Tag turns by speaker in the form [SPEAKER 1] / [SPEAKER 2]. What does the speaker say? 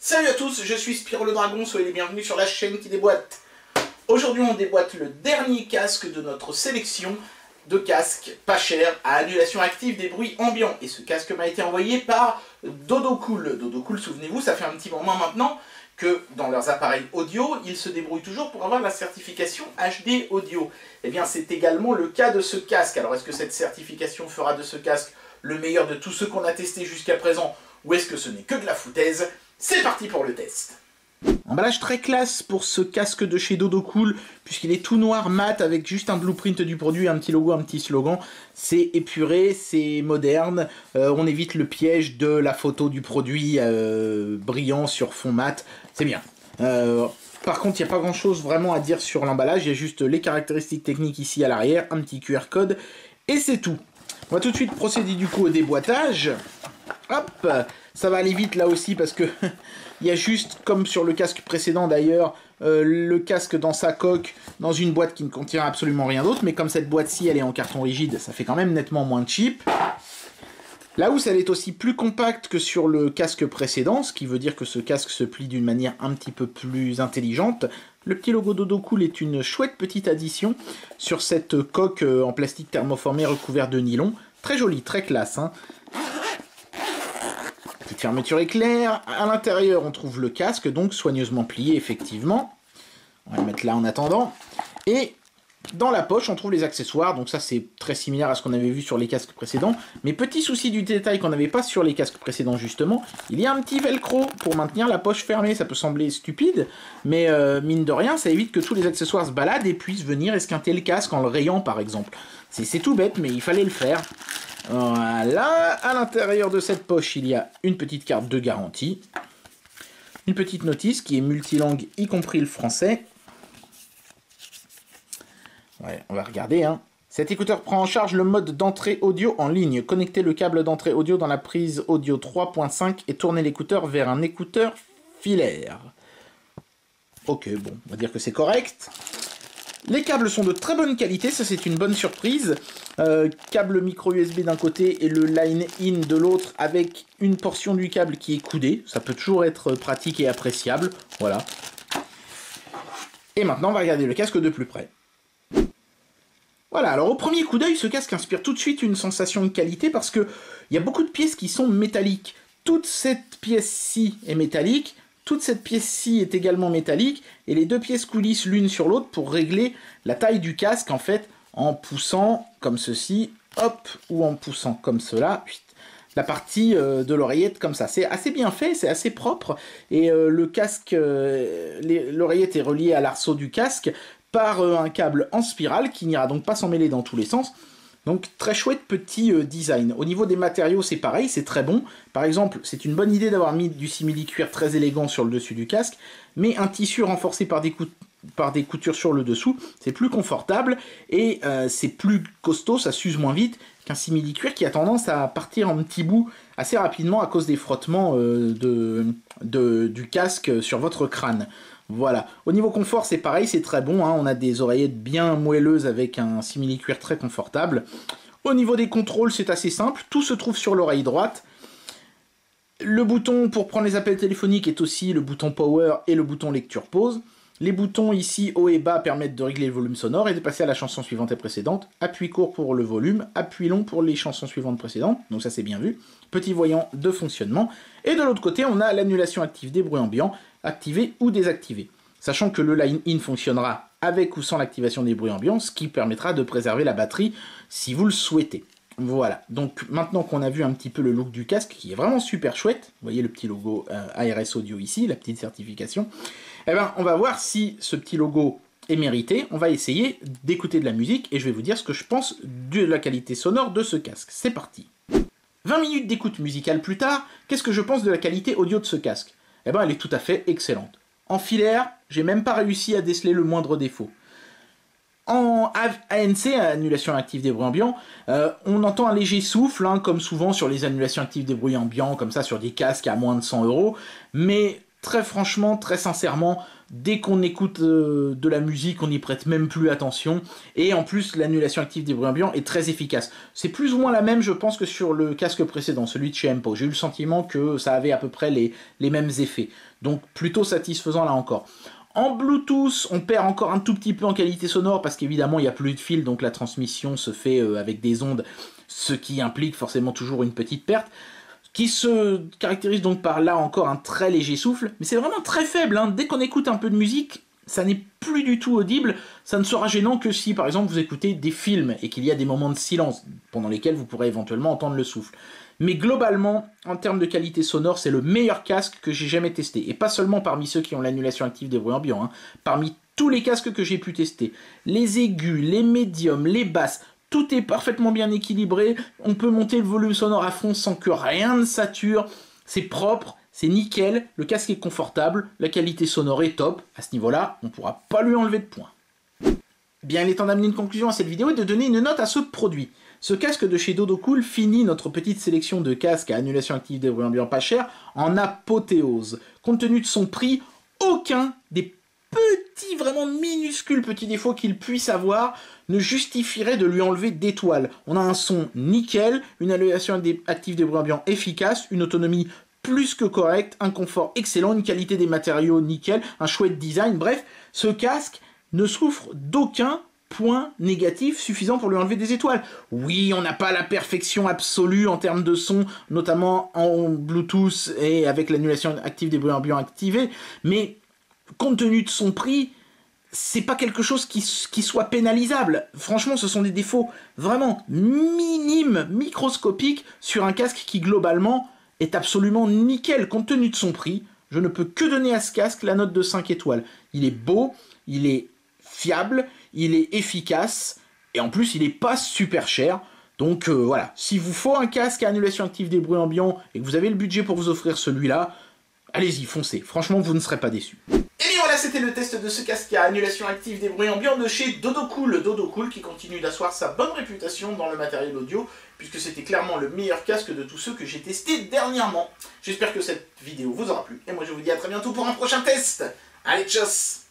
[SPEAKER 1] Salut à tous, je suis Spyro le Dragon, soyez les bienvenus sur la chaîne qui déboîte. Aujourd'hui on déboîte le dernier casque de notre sélection de casques pas chers à annulation active des bruits ambiants. Et ce casque m'a été envoyé par Dodocool. Dodocool, souvenez-vous, ça fait un petit moment maintenant que dans leurs appareils audio, ils se débrouillent toujours pour avoir la certification HD audio. Et bien c'est également le cas de ce casque. Alors est-ce que cette certification fera de ce casque le meilleur de tous ceux qu'on a testés jusqu'à présent, ou est-ce que ce n'est que de la foutaise? C'est parti pour le test. Emballage très classe pour ce casque de chez Dodocool, puisqu'il est tout noir mat avec juste un blueprint du produit, un petit logo, un petit slogan. C'est épuré, c'est moderne, on évite le piège de la photo du produit brillant sur fond mat, c'est bien. Par contre, il n'y a pas grand chose vraiment à dire sur l'emballage, il y a juste les caractéristiques techniques ici à l'arrière, un petit QR code, et c'est tout. On va tout de suite procéder du coup au déboîtage. Hop, ça va aller vite là aussi parce que il y a juste, comme sur le casque précédent d'ailleurs, le casque dans sa coque, dans une boîte qui ne contient absolument rien d'autre, mais comme cette boîte-ci elle est en carton rigide, ça fait quand même nettement moins cheap. La housse elle est aussi plus compacte que sur le casque précédent, ce qui veut dire que ce casque se plie d'une manière un petit peu plus intelligente. Le petit logo Dodocool est une chouette petite addition sur cette coque en plastique thermoformé recouvert de nylon. Très joli, très classe, hein. Petite fermeture éclair. À l'intérieur, on trouve le casque, donc soigneusement plié, effectivement. On va le mettre là en attendant. Et dans la poche, on trouve les accessoires. Donc ça, c'est très similaire à ce qu'on avait vu sur les casques précédents. Mais petit souci du détail qu'on n'avait pas sur les casques précédents, justement, il y a un petit velcro pour maintenir la poche fermée. Ça peut sembler stupide, mais mine de rien, ça évite que tous les accessoires se baladent et puissent venir esquinter le casque en le rayant, par exemple. C'est tout bête, mais il fallait le faire. Voilà, à l'intérieur de cette poche, il y a une petite carte de garantie, une petite notice qui est multilangue, y compris le français. Ouais, on va regarder, hein. Cet écouteur prend en charge le mode d'entrée audio en ligne. Connectez le câble d'entrée audio dans la prise audio 3.5 et tournez l'écouteur vers un écouteur filaire. Ok, bon, on va dire que c'est correct. Les câbles sont de très bonne qualité, ça c'est une bonne surprise. Câble micro USB d'un côté et le line-in de l'autre avec une portion du câble qui est coudée. Ça peut toujours être pratique et appréciable. Voilà. Et maintenant on va regarder le casque de plus près. Voilà, alors au premier coup d'œil, ce casque inspire tout de suite une sensation de qualité parce qu'il y a beaucoup de pièces qui sont métalliques. Toute cette pièce-ci est métallique. Toute cette pièce-ci est également métallique, et les deux pièces coulissent l'une sur l'autre pour régler la taille du casque, en fait, en poussant comme ceci, hop, ou en poussant comme cela, la partie de l'oreillette comme ça. C'est assez bien fait, c'est assez propre, et le casque, l'oreillette est reliée à l'arceau du casque par un câble en spirale qui n'ira donc pas s'en mêler dans tous les sens. Donc très chouette petit design. Au niveau des matériaux, c'est pareil, c'est très bon. Par exemple, c'est une bonne idée d'avoir mis du simili-cuir très élégant sur le dessus du casque, mais un tissu renforcé par des coutures sur le dessous, c'est plus confortable et c'est plus costaud, ça s'use moins vite qu'un simili-cuir qui a tendance à partir en petits bouts assez rapidement à cause des frottements du casque sur votre crâne. Voilà. Au niveau confort, c'est pareil, c'est très bon, hein. On a des oreillettes bien moelleuses avec un simili-cuir très confortable. Au niveau des contrôles, c'est assez simple. Tout se trouve sur l'oreille droite. Le bouton pour prendre les appels téléphoniques est aussi le bouton Power et le bouton Lecture Pause. Les boutons ici, haut et bas, permettent de régler le volume sonore et de passer à la chanson suivante et précédente. Appui court pour le volume, appui long pour les chansons suivantes précédentes. Donc ça, c'est bien vu. Petit voyant de fonctionnement. Et de l'autre côté, on a l'annulation active des bruits ambiants, activé ou désactivé. Sachant que le line-in fonctionnera avec ou sans l'activation des bruits ambiants, ce qui permettra de préserver la batterie si vous le souhaitez. Voilà, donc maintenant qu'on a vu un petit peu le look du casque, qui est vraiment super chouette, vous voyez le petit logo ARS Audio ici, la petite certification, eh ben, on va voir si ce petit logo est mérité. On va essayer d'écouter de la musique et je vais vous dire ce que je pense de la qualité sonore de ce casque. C'est parti. 20 minutes d'écoute musicale plus tard, qu'est-ce que je pense de la qualité audio de ce casque? Eh ben, elle est tout à fait excellente. En filaire, j'ai même pas réussi à déceler le moindre défaut. En ANC, annulation active des bruits ambiants, on entend un léger souffle, hein, comme souvent sur les annulations actives des bruits ambiants, comme ça sur des casques à moins de 100 €, mais très franchement, très sincèrement, dès qu'on écoute de la musique, on n'y prête même plus attention. Et en plus, l'annulation active des bruits ambiants est très efficace. C'est plus ou moins la même, je pense, que sur le casque précédent, celui de chez Empo. J'ai eu le sentiment que ça avait à peu près les mêmes effets. Donc plutôt satisfaisant là encore. En Bluetooth, on perd encore un tout petit peu en qualité sonore parce qu'évidemment il n'y a plus de fil, donc la transmission se fait avec des ondes, ce qui implique forcément toujours une petite perte, qui se caractérise donc par là encore un très léger souffle, mais c'est vraiment très faible, hein. Dès qu'on écoute un peu de musique, ça n'est plus du tout audible, ça ne sera gênant que si par exemple vous écoutez des films et qu'il y a des moments de silence pendant lesquels vous pourrez éventuellement entendre le souffle. Mais globalement, en termes de qualité sonore, c'est le meilleur casque que j'ai jamais testé. Et pas seulement parmi ceux qui ont l'annulation active des bruits ambiants, hein. Parmi tous les casques que j'ai pu tester. Les aigus, les médiums, les basses, tout est parfaitement bien équilibré. On peut monter le volume sonore à fond sans que rien ne sature. C'est propre, c'est nickel, le casque est confortable, la qualité sonore est top. À ce niveau-là, on ne pourra pas lui enlever de points. Bien, il est temps d'amener une conclusion à cette vidéo et de donner une note à ce produit. Ce casque de chez Dodocool finit notre petite sélection de casques à annulation active des bruits ambiants pas chers en apothéose. Compte tenu de son prix, aucun des petits, vraiment minuscules petits défauts qu'il puisse avoir ne justifierait de lui enlever d'étoiles. On a un son nickel, une annulation active des bruits ambiants efficace, une autonomie plus que correcte, un confort excellent, une qualité des matériaux nickel, un chouette design, bref, ce casque ne souffre d'aucun point négatif suffisant pour lui enlever des étoiles. Oui, on n'a pas la perfection absolue en termes de son, notamment en Bluetooth et avec l'annulation active des bruits ambiants activée, mais compte tenu de son prix, c'est pas quelque chose qui soit pénalisable. Franchement, ce sont des défauts vraiment minimes, microscopiques, sur un casque qui, globalement, est absolument nickel. Compte tenu de son prix, je ne peux que donner à ce casque la note de 5 étoiles. Il est beau, il est fiable, il est efficace, et en plus, il n'est pas super cher. Donc voilà, s'il vous faut un casque à annulation active des bruits ambiants, et que vous avez le budget pour vous offrir celui-là, allez-y, foncez. Franchement, vous ne serez pas déçus. Et bien voilà, c'était le test de ce casque à annulation active des bruits ambiants de chez Dodocool. Dodocool qui continue d'asseoir sa bonne réputation dans le matériel audio, puisque c'était clairement le meilleur casque de tous ceux que j'ai testés dernièrement. J'espère que cette vidéo vous aura plu, et moi je vous dis à très bientôt pour un prochain test. Allez, tchuss!